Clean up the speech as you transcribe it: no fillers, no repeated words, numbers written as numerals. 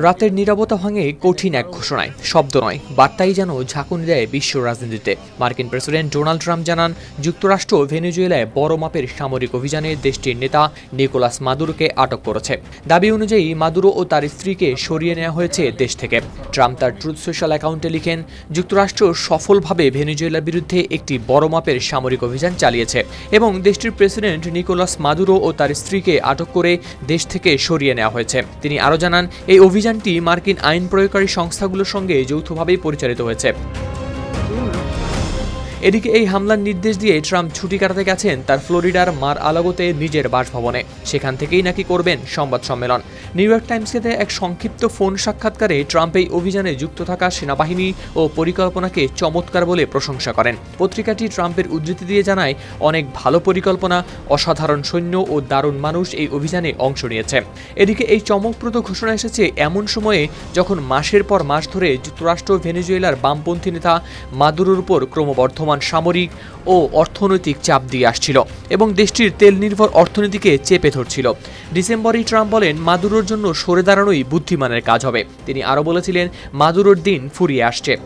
রাতের নীরবতা ভাঙে কঠিন এক ঘোষণায়, শব্দ নয়, বার্তাই যেন ঝাঁকুনি দেয় বিশ্ব রাজনীতিতে। মার্কিন প্রেসিডেন্ট ডোনাল্ড ট্রাম্প জানান, যুক্তরাষ্ট্র ভেনেজুয়েলায় বড় মাপের সামরিক অভিযানে দেশটির নেতা নিকোলাস মাদুরোকে আটক করেছে। দাবি অনুযায়ী মাদুরো ও তার স্ত্রীকে সরিয়ে নেওয়া হয়েছে দেশ থেকে। ট্রাম্প তার ট্রুথ সোশ্যাল অ্যাকাউন্টে লিখেন, যুক্তরাষ্ট্র সফলভাবে ভেনেজুয়েলার বিরুদ্ধে একটি বড় মাপের সামরিক অভিযান চালিয়েছে এবং দেশটির প্রেসিডেন্ট নিকোলাস মাদুরো ও তার স্ত্রীকে আটক করে দেশ থেকে সরিয়ে নেওয়া হয়েছে। তিনি আরও জানান, এই অভিযানটি মার্কিন আইন প্রয়োগকারী সংস্থাগুলোর সঙ্গে যৌথভাবেই পরিচালিত হয়েছে। এদিকে এই হামলার নির্দেশ দিয়ে ট্রাম্প ছুটি কাটাতে গেছেন তার ফ্লোরিডার মার আলাগোতে নিজের বাসভবনে। সেখান থেকেই নাকি করবেন সংবাদ সম্মেলন। নিউ ইয়র্ক টাইমসকে দেয়া এক সংক্ষিপ্ত ফোন সাক্ষাৎকারে ট্রাম্প এই অভিযানে যুক্ত থাকা সেনাবাহিনী ও পরিকল্পনাকে চমৎকার বলে প্রশংসা করেন। পত্রিকাটি ট্রাম্পের উদ্ধৃতি দিয়ে জানায়, অনেক ভালো পরিকল্পনা, অসাধারণ সৈন্য ও দারুণ মানুষ এই অভিযানে অংশ নিয়েছে। এদিকে এই চমকপ্রদ ঘোষণা এসেছে এমন সময়ে যখন মাসের পর মাস ধরে যুক্তরাষ্ট্র ভেনেজুয়েলার বামপন্থী নেতা মাদুরোর উপর ক্রমবর্ধমান সামরিক ও অর্থনৈতিক চাপ দিয়ে আসছিল এবং দেশটির তেল নির্ভর অর্থনীতিকে চেপে ধরছিল। ডিসেম্বরেই ট্রাম্প বলেন, মাদুরোর জন্য সরে দাঁড়ানোই বুদ্ধিমানের কাজ হবে। তিনি আরও বলেছিলেন, মাদুরোর দিন ফুরিয়ে আসছে।